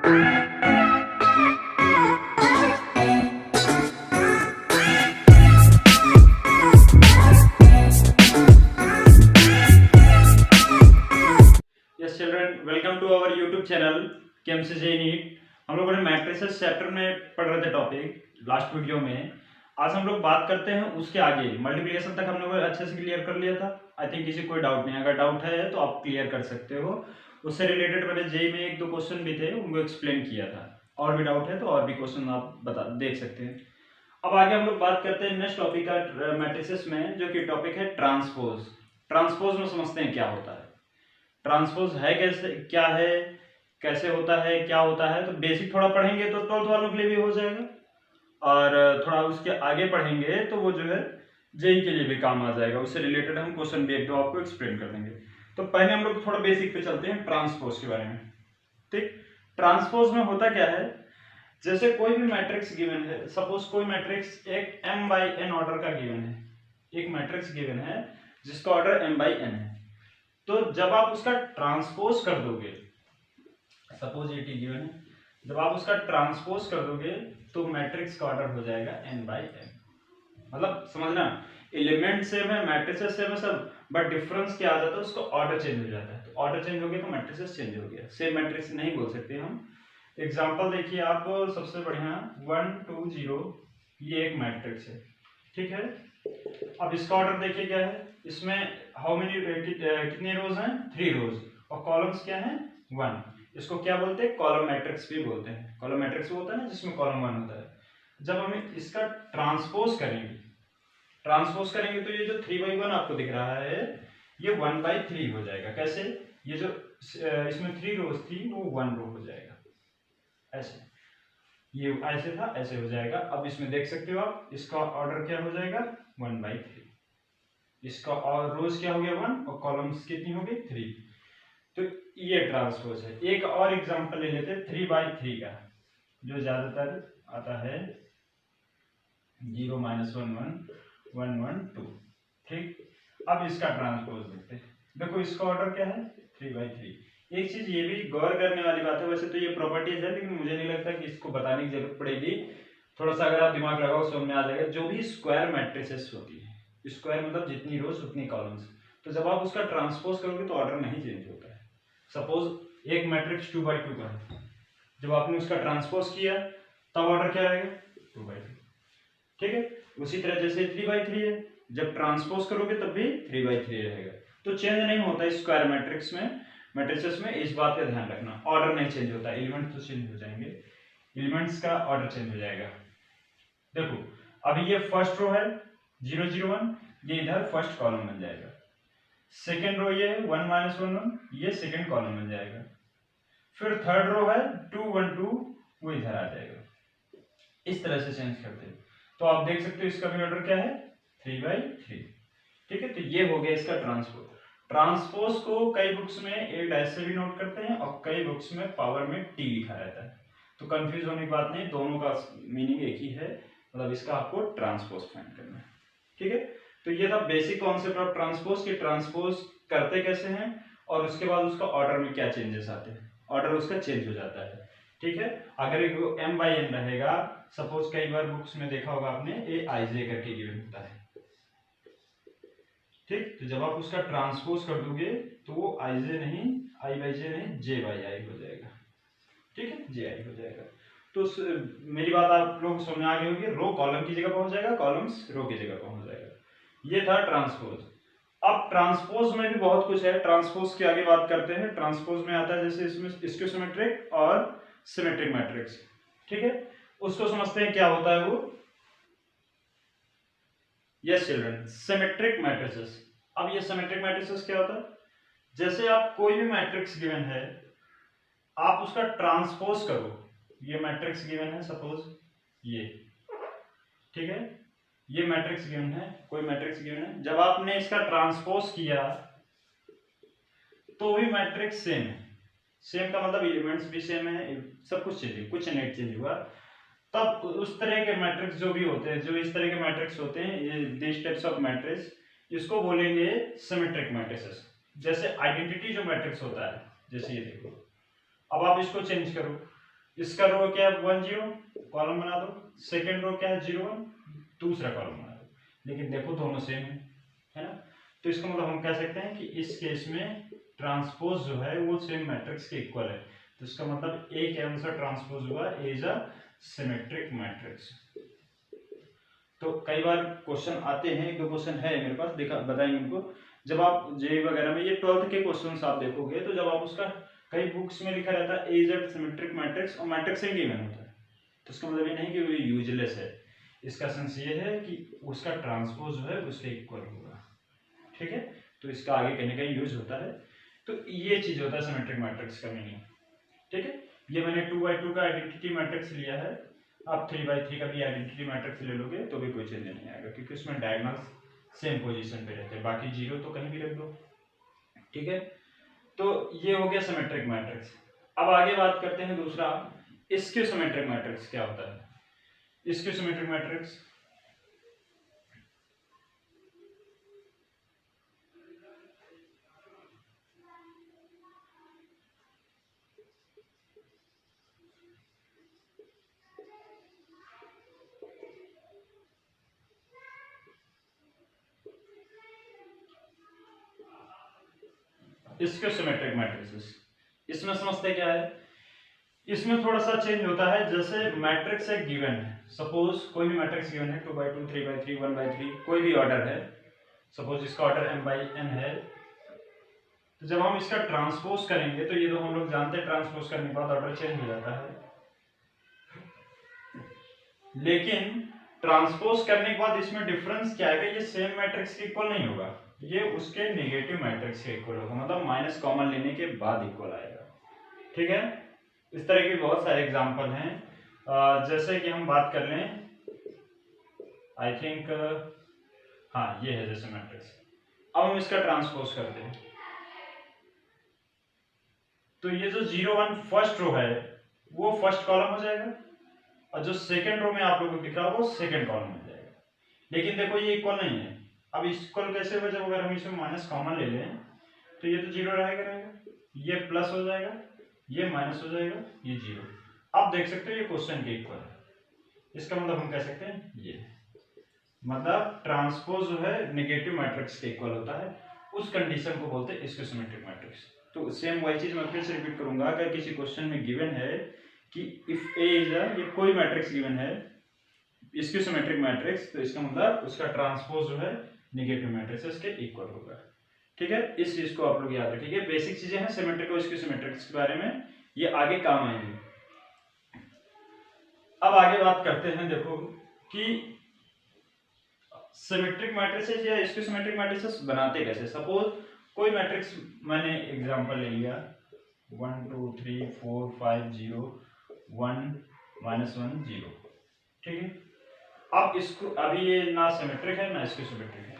Yes children, welcome to our YouTube channel KMCJ NEET. हम लोगों ने मैट्रिसेस चैप्टर में पढ़ रहे थे टॉपिक लास्ट वीडियो में। आज हम लोग बात करते हैं उसके आगे। मल्टीप्लिकेशन तक हम लोग अच्छे से क्लियर कर लिया था। आई थिंक किसी कोई डाउट नहीं, अगर डाउट है तो आप क्लियर कर सकते हो। उससे रिलेटेड मैंने जेई में एक दो क्वेश्चन भी थे, उनको एक्सप्लेन किया था। और भी डाउट है तो और भी क्वेश्चन आप देख सकते हैं। अब आगे हम लोग बात करते हैं नेक्स्ट टॉपिक का मैट्रिसेस में, जो कि टॉपिक है ट्रांसपोज। ट्रांसपोज में समझते हैं क्या होता है, ट्रांसपोज है कैसे, क्या है, कैसे होता है, क्या होता है। तो बेसिक थोड़ा पढ़ेंगे तो 12th वालों के लिए भी हो जाएगा, और थोड़ा उसके आगे पढ़ेंगे तो वो जो है जेई के लिए भी काम आ जाएगा। उससे रिलेटेड हम क्वेश्चन भी एक दो आपको एक्सप्लेन कर देंगे। तो पहले हम लोग थोड़ा बेसिक पे चलते हैं ट्रांसपोज के बारे में। ठीक, ट्रांसपोज में होता क्या है, जैसे कोई भी मैट्रिक्स गिवन है, सपोज कोई मैट्रिक्स एक m/n ऑर्डर का गिवन है, एक मैट्रिक्स गिवन है जिसका ऑर्डर m/n है। तो जब आप उसका ट्रांसपोज कर दोगे, सपोज ये टी गिवन है, जब आप उसका ट्रांसपोज कर दोगे तो मैट्रिक्स का ऑर्डर हो जाएगा n/n। मतलब समझना, एलिमेंट सेम है, मैट्रिसेस सेम है सब, बट डिफरेंस क्या आ जाता है, उसका ऑर्डर चेंज हो जाता है। तो ऑर्डर चेंज हो गया तो मैट्रिसेस चेंज हो गया। सेम मैट्रिक्स नहीं बोल सकते हम। एग्जांपल देखिए आप, सबसे बढ़िया 1 2 0, ये एक मैट्रिक्स है, ठीक है। अब इसका ऑर्डर देखिए क्या है, इसमें हाउ मेनी कितने रोज हैं, 3 रोज, और कॉलम्स क्या हैं, 1। इसको क्या बोलते हैं, कॉलम मैट्रिक्स भी बोलते हैं। कॉलम मैट्रिक्स वो होता है ना जिसमें कॉलम 1 होता है। जब हम इसका ट्रांसपोज करेंगे, तो ये जो 3/1 आपको दिख रहा है, ये 1/3 हो जाएगा। कैसे, ये जो इसमें 3 रोज थी वो 1 रो हो जाएगा, ऐसे। ये ऐसे था, ऐसे हो जाएगा। अब इसमें देख सकते हो आप, इसका ऑर्डर क्या हो जाएगा, 1/3। इसका और रोज क्या हो गया, 1, और कॉलम्स कितनी हो गई, 3। तो ये ट्रांसपोज है। एक और एग्जांपल ले लेते हैं 3/3 का, जो ज्यादातर आता है 0 -1 1 1 1 2। ठीक, अब इसका ट्रांसपोज देखते हैं। देखो इसका ऑर्डर क्या है, 3/3। एक चीज ये भी गौर करने वाली बात है, वैसे तो ये प्रॉपर्टीज है, लेकिन मुझे नहीं लगता कि इसको बताने की जरूरत पड़ेगी। थोड़ा सा अगर आप दिमाग लगाओ समझ में आ जाएगा। जो भी स्क्वायर मैट्रिसेस होती है, स्क्वायर मतलब जितनी रोज उतनी कॉलम्स, तो जब आप उसका ट्रांसपोज करोगे तो ऑर्डर नहीं चेंज होता है। सपोज एक मैट्रिक्स 2/2 का है, जब आपने उसका ट्रांसपोज किया तब ऑर्डर क्या रहेगा, 2/2। ठीक है, उसी तरह जैसे 3/3 है, जब ट्रांसपोज करोगे तब भी 3/3 रहेगा। तो चेंज नहीं होता स्क्वायर मैट्रिक्स में, मैट्रिसेस में। इस बात का ध्यान रखना, ऑर्डर नहीं चेंज होता। एलिमेंट तो चेंज हो जाएंगे, एलिमेंट्स का ऑर्डर चेंज हो जाएगा। देखो अभी ये फर्स्ट रो है 0 0 1, ये इधर फर्स्ट कॉलम बन जाएगा। सेकेंड रो ये 1 -1 1, ये सेकेंड कॉलम बन जाएगा। फिर थर्ड रो है 2 1 2, वो इधर आ जाएगा। इस तरह से चेंज करते हैं। तो आप देख सकते हो इसका भी ऑर्डर क्या है, 3/3। ठीक है, तो ये हो गया इसका ट्रांसपोज। ट्रांसपोज को कई बुक्स में A' से भी नोट करते हैं, और कई बुक्स में पावर में T लिखा रहता है। तो कंफ्यूज होने की बात नहीं, दोनों का मीनिंग एक ही है। मतलब इसका आपको ट्रांसपोज फाइंड करना है। ठीक है, तो ये था बेसिक कॉन्सेप्ट ऑफ ट्रांसपोज कि ट्रांसपोज करते कैसे हैं, और उसके बाद उसका ऑर्डर में क्या चेंजेस आते हैं, ऑर्डर उसका चेंज हो जाता है। ठीक है, अगर m/n रहेगा, सपोज कई बार बुक्स में देखा होगा आपने, Aij करके गिवन होता है। ठीक, तो जब आप उसका ट्रांसपोज कर दोगे तो वो i/j नहीं, i/j नहीं, j/i हो जाएगा। ठीक है, ji हो जाएगा। तो मेरी बात आप लोग समझ आ गई होगी। रो कॉलम की जगह पहुंच जाएगा, कॉलम्स रो की जगह पहुंच जाएगा। ये था ट्रांसपोज। अब ट्रांसपोज में भी बहुत कुछ है। ट्रांसपोज के आगे बात करते हैं। ट्रांसपोज में आता है जैसे इसमें स्क्यू और सिमेट्रिक मैट्रिक्स। ठीक है, उसको समझते हैं क्या होता है वो। Yes children, symmetric matrices. अब ये सिमेट्रिक मैट्रिसेस क्या होता है, जैसे आप कोई भी मैट्रिक्स गिवन है, आप उसका ट्रांसपोज करो। ये मैट्रिक्स गिवन है, सपोज ये, ठीक है, ये मैट्रिक्स गिवन है, कोई मैट्रिक्स गिवन है। जब आपने इसका ट्रांसपोज किया तो भी मैट्रिक्स सेम है। सेम का मतलब एलिमेंट्स भी सेम है, सब कुछ चेंज है, कुछ नहीं चेंज हुआ। तब उस तरह के मैट्रिक्स जो भी होते हैं, जो इस तरह के मैट्रिक्स होते हैं, ये दिस टाइप्स ऑफ मैट्रिक्स, इसको बोलेंगे सिमेट्रिक मैट्रिसेस। जैसे आइडेंटिटी जो मैट्रिक्स होता है, जैसे ये देखो, अब आप इसको चेंज करो, इसका रो क्या है 1 0, कॉलम बना दो। सेकंड रो क्या है 0 1, दूसरा कॉलम बना दो। लेकिन देखो दोनों सेम है ना, तो इसका मतलब हम कह सकते हैं कि इस केस में ट्रांसपोज जो है वो सेम मैट्रिक्स के इक्वल है। तो इसका मतलब ए के अनुसार ट्रांसपोज हुआ इज अ सिमेट्रिक मैट्रिक्स। तो कई बार क्वेश्चन आते हैं, एक दो क्वेश्चन है मेरे पास, देखा बताएंगे उनको। जब आप जेईई वगैरह में ये 12th के क्वेश्चंस आप देखोगे तो जब आप उसका कई बुक्स में लिखा रहता है एज सिमेट्रिक मैट्रिक्स और मैट्रिक्स से गिवन होता है, तो इसका मतलब ये नहीं कि वो यूजलेस है। इसका सेंस ये है कि उसका ट्रांसपोज जो है उसके इक्वल होगा, ठीक है। तो इसका आगे कहीं ना कहीं यूज होता है। तो ये चीज होता है सिमेट्रिक मैट्रिक्स का मीनिंग, ठीक है। ये मैंने 2x2 का आइडेंटिटी मैट्रिक्स लिया है, आप 3x3 का भी आइडेंटिटी मैट्रिक्स ले लोगे तो भी कोई चेंज नहीं आएगा, क्योंकि उसमें डायगोनल्स सेम पोजीशन पे रहते हैं, बाकी जीरो तो कहीं भी रख दो, ठीक है। तो ये हो गया सिमेट्रिक मैट्रिक्स। अब आगे बात करते हैं दूसरा, स्क्यू सिमेट्रिक मैट्रिक्स क्या होता है। Skew symmetric matrix skew symmetric matrix, इसमें समझते क्या है, इसमें थोड़ा सा चेंज होता है। जैसे मैट्रिक्स एक गिवन है, सपोज कोई भी मैट्रिक्स गिवन है 2x2 3x3 1x3 कोई भी ऑर्डर है, सपोज इसका ऑर्डर m/n है। तो जब हम इसका ट्रांसपोज करेंगे तो ये तो हम लोग जानते हैं ट्रांसपोज करने के बाद ऑर्डर चेंज हो जाता है, लेकिन ट्रांसपोज करने के बाद इसमें डिफरेंस क्या है, ये सेम मैट्रिक्स के इक्वल नहीं होगा, ये उसके नेगेटिव मैट्रिक्स के इक्वल होगा, मतलब माइनस कॉमन लेने के बाद इक्वल आएगा, ठीक है। इस तरह के बहुत सारे एग्जांपल हैं। जैसे कि हम बात कर लें, आई थिंक हाँ ये है जैसे मैट्रिक्स। अब हम इसका ट्रांसपोज करते हैं, तो ये जो 0 1 फर्स्ट रो है वो फर्स्ट कॉलम हो जाएगा, और जो सेकंड रो में आप लोगों को दिख रहा है वो सेकंड कॉलम हो जाएगा। लेकिन देखो ये इक्वल नहीं है। अब इक्वल कैसे हो, जब अगर हम इसमें माइनस कॉमन ले लें तो ये तो 0 रहेगा, ये प्लस हो जाएगा, ये माइनस हो जाएगा, ये 0। आप देख सकते हो ये क्वेश्चन के इक्वल है। इसका मतलब हम कह सकते हैं ये मतलब ट्रांसपोज जो है नेगेटिव मैट्रिक्स के इक्वल होता है, उस कंडीशन को बोलते हैं स्क्यू सिमेट्रिक मैट्रिक्स। तो सेम वही चीज मैं फिर से रिपीट करूंगा, अगर किसी क्वेश्चन में गिवन है कि इफ ए इज ये कोई मैट्रिक्स गिवन है स्क्यू सिमेट्रिक मैट्रिक्स, तो इसका मतलब उसका ट्रांसपोज जो है नेगेटिव मैट्रिक्स के इक्वल होगा, ठीक है। इस चीज को आप लोग याद रखिए, बेसिक चीजें हैं सिमेट्रिक और स्क्यू सिमेट्रिक्स के बारे में, ये आगे काम आएंगी। अब आगे बात करते हैं, देखो कि सिमेट्रिक मैट्रिसेस या स्क्यू सिमेट्रिक मैट्रिसेस बनाते कैसे। सपोज कोई मैट्रिक्स मैंने एग्जांपल ले लिया 1 2 3 4 5 0 1 -1 0, ठीक है। अब इसको अभी ये ना सिमेट्रिक है ना स्क्यू सिमेट्रिक है,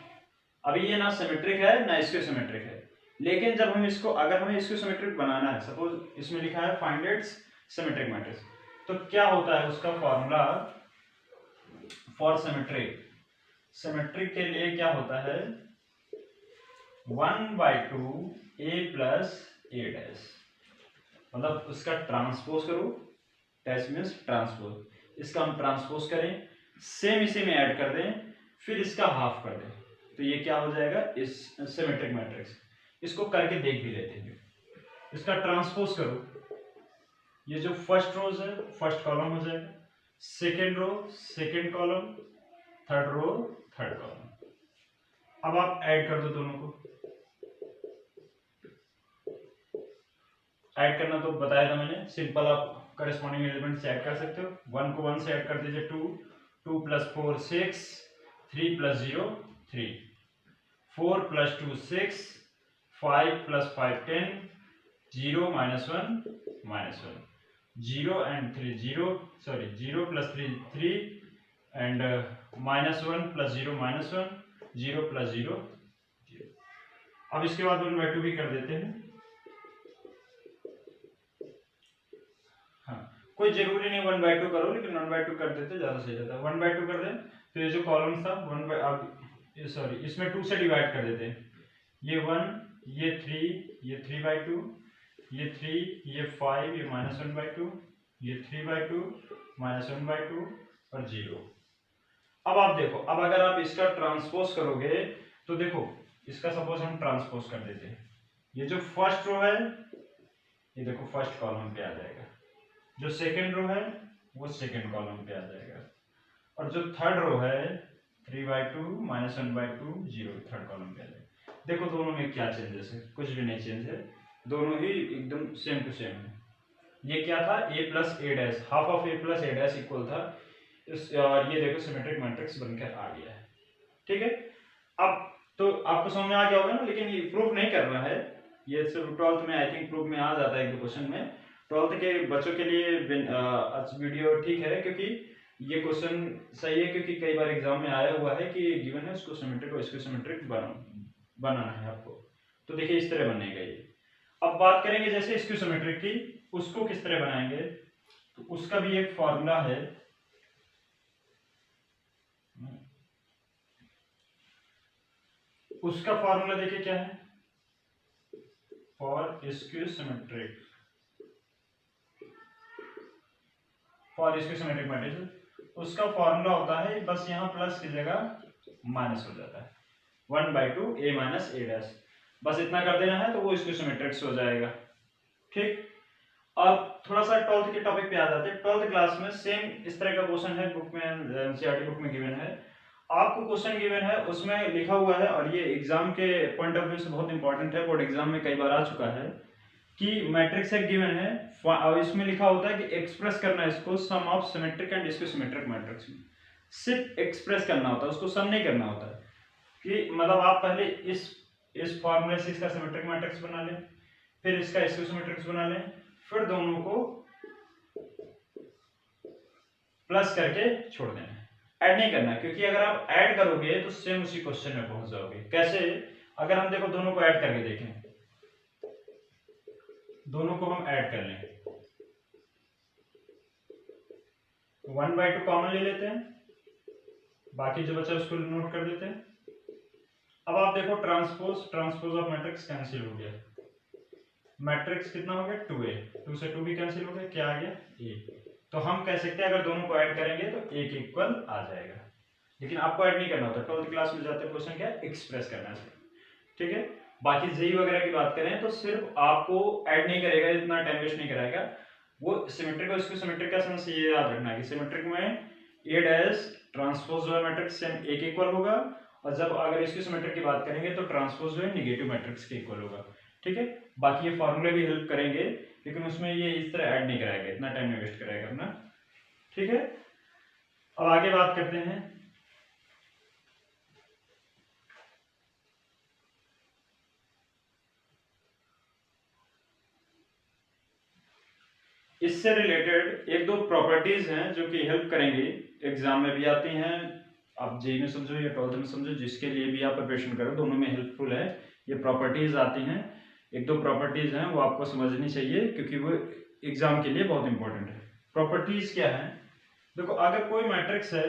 अभी ये ना सिमेट्रिक है ना स्क्यू सिमेट्रिक है, लेकिन जब हम इसको अगर हमें स्क्यू सिमेट्रिक बनाना है, सपोज इसमें लिखा है फाइंड इट्स सिमेट्रिक मैट्रिक्स, तो क्या होता है उसका फॉर्मूला फॉर सिमेट्रिक। सिमेट्रिक के लिए क्या होता है 1/2 a प्लस a डैश, मतलब उसका ट्रांसपोज करो, डैश मीन्स ट्रांसपोज, इसका हम ट्रांसपोज करें, सेम इसी में ऐड कर दें, फिर इसका हाफ कर दें, तो ये क्या हो जाएगा इस सिमेट्रिक मैट्रिक्स। इसको करके देख भी लेते हैं, इसका ट्रांसपोज करो, ये जो फर्स्ट रोज है फर्स्ट कॉलम हो जाएगा, second row second column, third row third column. अब आप ऐड कर दो दोनों को, ऐड करना तो बताया था मैंने, सिंपल आप करस्पॉन्डिंग एलिमेंट से ऐड कर सकते हो। 1 को 1 से ऐड कर दीजिए 2 2 + 4 6 3 + 0 3 4 + 2 6 5 + 5 10 0 -1 0 and 3 0 sorry 0 + 3 3 and -1 + 0 -1 0 + 0 0। अब इसके बाद 1/2 भी कर देते हैं। हाँ कोई जरूरी नहीं 1/2 करो, लेकिन 1/2 कर देते ज्यादा सही रहता है। 1/2 कर दें तो ये जो कॉलम था 1 अब सॉरी इसमें 2 से डिवाइड कर देते हैं, ये 1 ये 3 ये 3/2 ये 3 ये 5 ये -1/2 ये 3/2 माइनस 1/2 और 0। अब आप देखो, अब अगर आप इसका ट्रांसपोज करोगे तो देखो, इसका सपोज हम ट्रांसपोज कर देते हैं, ये जो फर्स्ट रो है ये देखो फर्स्ट कॉलम पे आ जाएगा, जो सेकंड रो है वो सेकंड कॉलम पे आ जाएगा, और जो थर्ड रो है 3/2 माइनस 1/2 0 थर्ड कॉलम पे आ जाएगा। देखो दोनों में क्या चेंजेस है, कुछ भी नहीं चेंज है, दोनों ही एकदम सेम टू सेम है। ये क्या था, a plus A dash, half of a plus A dash equal था इस, और ये देखो सिमेट्रिक मैट्रिक्स बनकर आ गया है। ठीक है, अब तो आपको समझ में आ गया होगा ना, लेकिन ये प्रूफ नहीं करना है, ये सिर्फ 12th में आई थिंक प्रूफ में आ जाता है एक दो क्वेश्चन में। 12th के बच्चों के लिए वीडियो ठीक है, क्योंकि ये क्वेश्चन सही है, क्योंकि कई बार एग्जाम में आया हुआ है कि गिवन है उसको सिमेट्रिक और इसको सिमेट्रिक बनाना है आपको। तो देखिए इस तरह बनेगा ये। अब बात करेंगे जैसे इसको सिमेट्रिक की, उसको किस तरह बनाएंगे, तो उसका भी एक फॉर्मूला है। उसका फॉर्मूला देखिए क्या है, for skew symmetric, for skew symmetric matrix उसका फॉर्मूला होता है, बस यहाँ प्लस की जगह माइनस हो जाता है, 1/2 a माइनस ए डैश, बस इतना कर देना है तो वो स्क्यू सिमेट्रिक्स हो जाएगा। ठीक, अब थोड़ा सा 12th के टॉपिक पे आ जाते हैं। 12th क्लास में सेम इस तरह का क्वेश्चन है, बुक में एनसीईआरटी बुक में गिवन है, आपको क्वेश्चन गिवन है, उसमें लिखा हुआ है, और ये एग्जाम के पॉइंट ऑफ व्यू से बहुत इंपॉर्टेंट है, बोर्ड एग्जाम में कई बार आ चुका है कि मैट्रिक्स एक गिवन है और इसमें लिखा होता है कि एक्सप्रेस करना है इसको sum of symmetric and skew symmetric matrix में, सिर्फ एक्सप्रेस करना होता है, उसको सम नहीं करना होता है। कि मतलब आप पहले इस फॉर्मूले से इसका सिमेट्रिक मैट्रिक्स बना लें, फिर इसका स्क्यू सिमेट्रिक्स बना लें, फिर दोनों को प्लस करके छोड़ देना है, ऐड नहीं करना, क्योंकि अगर आप ऐड करोगे तो सेम उसी क्वेश्चन में पहुंच जाओगे। कैसे, अगर हम देखो दोनों को ऐड करके देखें, दोनों को हम ऐड कर लें, 1/2 कॉमन ले लेते हैं, बाकी जो बचा उसको नोट कर देते हैं। अब आप देखो ट्रांसपोज ऑफ मैट्रिक्स कैंसिल हो गया, मैट्रिक्स कितना हो गया 2a, 2 से 2 भी कैंसिल हो गया, क्या आ गया a। तो हम कह सकते हैं अगर दोनों को ऐड करेंगे तो a के इक्वल आ जाएगा, लेकिन आपको ऐड नहीं करना होता, 12th क्लास में जाते क्वेश्चन क्या है, एक्सप्रेस करना है। ठीक है, बाकी जेई वगैरह की बात करें तो सिर्फ आपको ऐड नहीं करेगा, इतना टाइम वेस्ट नहीं कराएगा वो। सिमेट्रिक और इसको सिमेट्रिक का सेंस ये याद रखना है कि सिमेट्रिक में ए डैश ट्रांसपोज जो है मैट्रिक्स सेम ए के इक्वल होगा, और जब अगर इसकी सिमेट्रिक की बात करेंगे तो ट्रांसपोज जो है नेगेटिव मैट्रिक्स के इक्वल होगा। ठीक है, बाकी ये फॉर्मूले भी हेल्प करेंगे, लेकिन उसमें ये इस तरह ऐड नहीं कराएगा, इतना टाइम नहीं वेस्ट कराएगा अपना। ठीक है, अब आगे बात करते हैं। इससे रिलेटेड एक दो प्रॉपर्टीज हैं जो कि हेल्प करेंगे, एग्जाम में भी आती हैं, आप जेई में समझो या 12th में समझो, जिसके लिए भी आप प्रिपरेशन करो दोनों में हेल्पफुल है। ये प्रॉपर्टीज आती हैं, एक दो प्रॉपर्टीज हैं वो आपको समझनी चाहिए, क्योंकि वो एग्जाम के लिए बहुत इंपॉर्टेंट है। प्रॉपर्टीज क्या है, देखो अगर कोई मैट्रिक्स है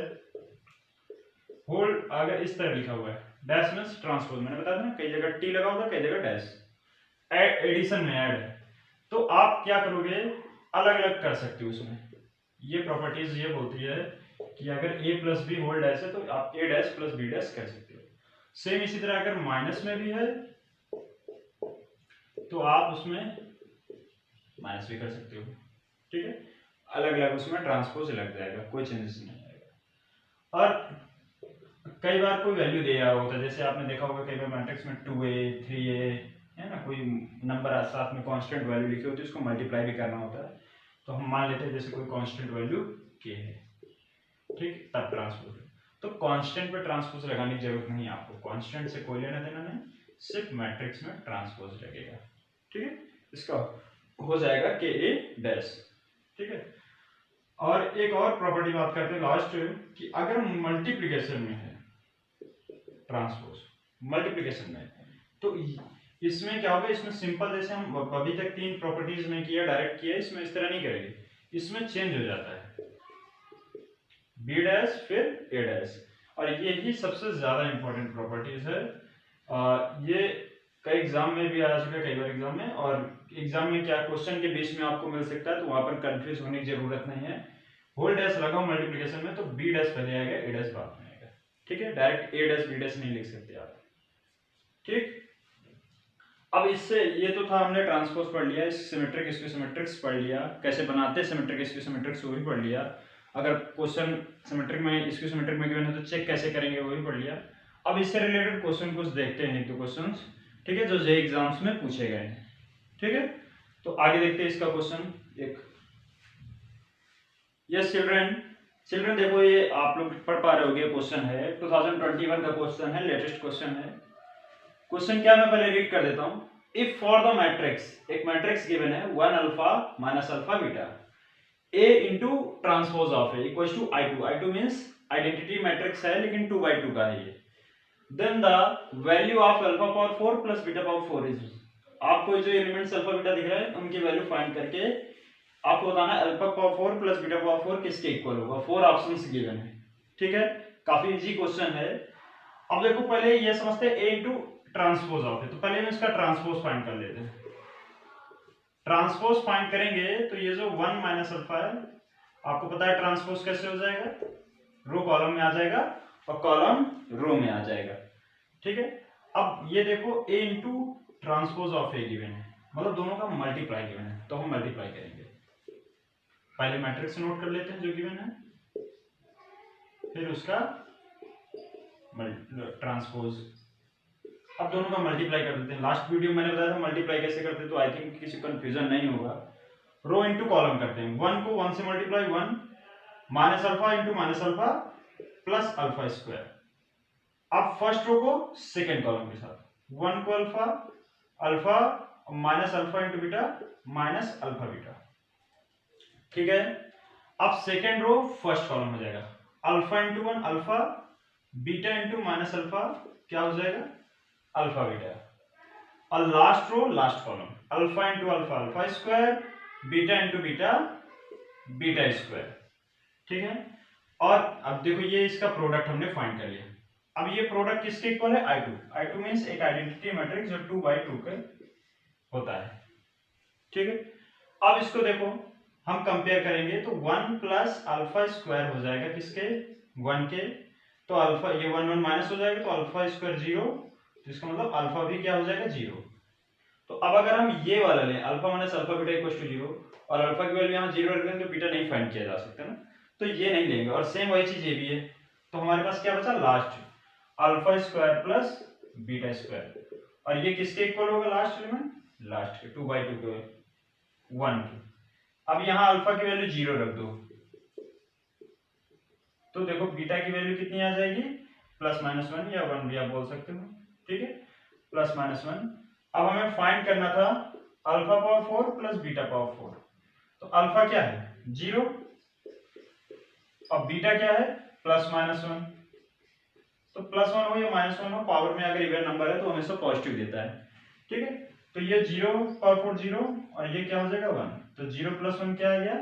होल, अगर इस तरह लिखा हुआ है, डैश मींस ट्रांसपोज, मैंने बताया था ना कई जगह टी लगा होता है, कई जगह डैश, एडिशन में ऐड है, तो आप क्या करोगे, अलग अलग कर सकते हो उसमें। ये प्रॉपर्टीज ये बोलती है कि अगर a plus b whole dash है तो आप a dash plus b dash कर सकते हो। सेम इसी तरह अगर माइनस में भी है तो आप उसमें माइनस भी कर सकते हो। ठीक है, अलग अलग उसमें ट्रांसपोज लग जाएगा, कोई चेंजेस नहीं आएगा। और कई बार कोई वैल्यू दे रहा होता है, जैसे आपने देखा होगा कई बार मैट्रिक्स में 2a 3a है ना, कोई नंबर साथ में कांस्टेंट वैल्यू लिखी होती है, उसको मल्टीप्लाई भी करना होता है, तो हम मान लेते हैं जैसे कोई कांस्टेंट वैल्यू k है, ठीक, तब ट्रांसपोज। तो कांस्टेंट पे ट्रांसपोज लगाने की जरूरत नहीं है आपको, कांस्टेंट से कोई लेना देना नहीं, सिर्फ मैट्रिक्स में ट्रांसपोज लगेगा। ठीक है, इसका हो जाएगा के ए डैश। ठीक है, और एक और प्रॉपर्टी बात करते हैं लास्ट कि अगर मल्टीप्लिकेशन में है ट्रांसपोज, मल्टीप्लिकेशन में तो इसमें क्या होगा, इसमें सिंपल जैसे हम अभी तक 3 प्रॉपर्टीज में किया, डायरेक्ट किया, इसमें इस तरह नहीं करेंगे, इसमें चेंज हो जाता है बी डैश फिर ए डैश, और यही सबसे ज्यादा इंपॉर्टेंट प्रॉपर्टीज है। ये कई एग्जाम में भी आ चुका है, कई बार एग्जाम में, और एग्जाम में क्या क्वेश्चन के बीच में आपको मिल सकता है, तो वहां पर कंफ्यूज होने की जरूरत नहीं है। होल डैश लगाओ मल्टीप्लिकेशन में तो बी डैश पहले आएगा, ए डैश बाद में आएगा। ठीक है, डायरेक्ट ए डैश बी डैश नहीं लिख सकते आप। ठीक, अब इससे ये तो था, हमने ट्रांसपोज पढ़ लिया, सिमेट्रिक स्क्यू सिमेट्रिक्स पढ़ लिया, कैसे बनाते हैं सिमेट्रिक स्क्यू सिमेट्रिक्स वो भी पढ़ लिया। अगर क्वेश्चन सिमेट्रिक में स्क्यू सिमेट्रिक में गिवन है तो चेक कैसे करेंगे वो भी पढ़ लिया। अब इससे रिलेटेड क्वेश्चन कुछ देखते हैं, एक दो क्वेश्चंस, ठीक है, जो जे एग्जाम्स में पूछे गए हैं। ठीक है, तो आगे देखते हैं इसका क्वेश्चन एक। यस चिल्ड्रन देखो, ये आप लोग पढ़ पा रहे होगे, क्वेश्चन है 2021 का क्वेश्चन है, लेटेस्ट क्वेश्चन है। क्वेश्चन क्या, मैं पहले रीड कर देता हूं। इफ फॉर द मैट्रिक्स, एक मैट्रिक्स गिवन है 1 alpha minus alpha beta a into transpose of a equals to I2 means identity matrix है लेकिन 2/2 का है ये। Then the value of alpha power 4 plus beta power 4 is, आपको जो elements alpha beta दिख रहा है उनकी वैल्यू फाइंड करके आपको बताना है alpha power 4 plus beta power 4 किसके इक्वल होगा। 4 ऑप्शंस गिवन है। ठीक है, काफी इजी क्वेश्चन है। अब देखो पहले ये समझते हैं ए इंटू ट्रांसपोज ऑफ है, तो पहले हम इसका ट्रांसपोज फाइंड कर लेते हैं। ट्रांसपोज फाइंड करेंगे तो ये जो 1 माइनस अल्फा है, आपको पता है ट्रांसपोज कैसे हो जाएगा, रो कॉलम में आ जाएगा और कॉलम रो में आ जाएगा। ठीक है, अब ये देखो A into transpose of A given है, मतलब दोनों का मल्टीप्लाई गिवन है, तो हम मल्टीप्लाई करेंगे। पहले मैट्रिक्स नोट कर लेते हैं जो गिवन है, फिर उसका ट्रांसपोज। अब दोनों का मल्टीप्लाई कर देते हैं। लास्ट वीडियो मैंने बताया था मल्टीप्लाई कैसे करते, तो आई थिंक किसी कंफ्यूजन नहीं होगा। रो इंटू कॉलम करते हैं, 1 को 1 से multiply 1 minus alpha into minus alpha plus alpha square. अब फर्स्ट रो को सेकेंड कॉलम के साथ 1 को alpha alpha minus alpha into beta minus alpha beta. ठीक है, अब सेकेंड रो फर्स्ट कॉलम हो जाएगा, alpha into 1 alpha beta into minus alpha क्या हो जाएगा, अल्फा बीटा। और last row last column alpha into alpha alpha square beta into beta beta square. ठीक है, और अब देखो ये इसका प्रोडक्ट हमने फाइंड कर लिया। अब ये प्रोडक्ट किसके इक्वल है, I2 मींस एक आइडेंटिटी मैट्रिक्स जो 2/2 का होता है। ठीक है, अब इसको देखो हम कंपेयर करेंगे तो 1 प्लस अल्फा स्क्वायर हो जाएगा किसके, 1 के, तो अल्फा ये 1 1 माइनस हो जाएगा तो अल्फा स्क्वायर 0, तो इसका मतलब अल्फा भी क्या हो जाएगा 0। तो अब अगर हम ये वाला लें alpha minus alpha beta equal to 0 और अल्फा की वैल्यू यहाँ 0 रख दें तो बीटा नहीं फाइंड किया जा सकता ना, तो ये नहीं लेंगे। और सेम वही चीज ये भी है, तो हमारे पास क्या बचा last alpha square plus beta square, और ये किसके इक्वल होगा लास्ट एलिमेंट, लास्ट के 2/2 के 1 के। अब यहाँ अल्फा की वैल्यू 0 रख दो तो देखो बीटा की वैल्यू कितनी आ जाएगी, प्लस माइनस 1 या 1 भी आप बोल सकते हो। ठीक है, प्लस माइनस 1। अब हमें फाइंड करना था alpha power 4 plus beta power 4, तो अल्फा क्या है 0 और बीटा क्या है प्लस माइनस 1, तो प्लस 1 हो या माइनस 1 हो, पावर में अगर इवन नंबर है तो हमेशा पॉजिटिव देता है। ठीक है, तो ये 0 पावर 4 0 और ये क्या हो जाएगा 1, तो 0 प्लस 1 क्या आ गया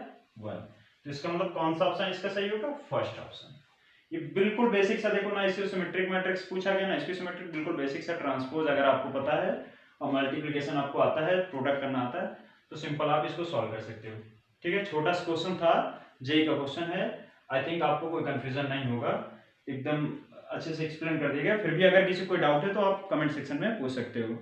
1, तो इसका मतलब कौन सा ऑप्शन इसका सही होगा, फर्स्ट ऑप्शन। ये बिल्कुल बेसिक सा देखो ना, इससे सिमेट्रिक मैट्रिक्स पूछा गया ना, इसकी सिमेट्रिक बिल्कुल बेसिक सा ट्रांसपोज अगर आपको पता है और मल्टीप्लिकेशन आपको आता है, प्रोडक्ट करना आता है, तो सिंपल आप इसको सॉल्व कर सकते हो। ठीक है, छोटा सा क्वेश्चन था, जेई का क्वेश्चन है, आई थिंक आपको कोई कंफ्यूजन नहीं होगा, एकदम अच्छे से एक्सप्लेन कर दिया गया। फिर भी अगर किसी कोई डाउट है तो आप कमेंट सेक्शन में पूछ सकते हो।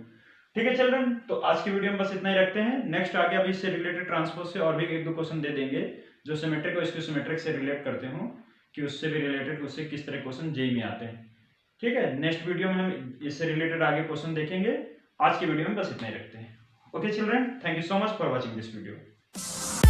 ठीक है चिल्ड्रन, तो आज की वीडियो में बस इतना ही रखते हैं। नेक्स्ट आगे अभी इससे रिलेटेड ट्रांसपोज से और भी एक दो क्वेश्चन दे देंगे जो सिमेट्रिक और स्क्यू से रिलेट करते हो, कि उससे भी रिलेटेड उससे किस तरह क्वेश्चन जेई में आते हैं। ठीक है, नेक्स्ट वीडियो में हम इससे रिलेटेड आगे क्वेश्चन देखेंगे। आज की वीडियो में बस इतना ही रखते हैं। Okay children, thank you so much for watching this video.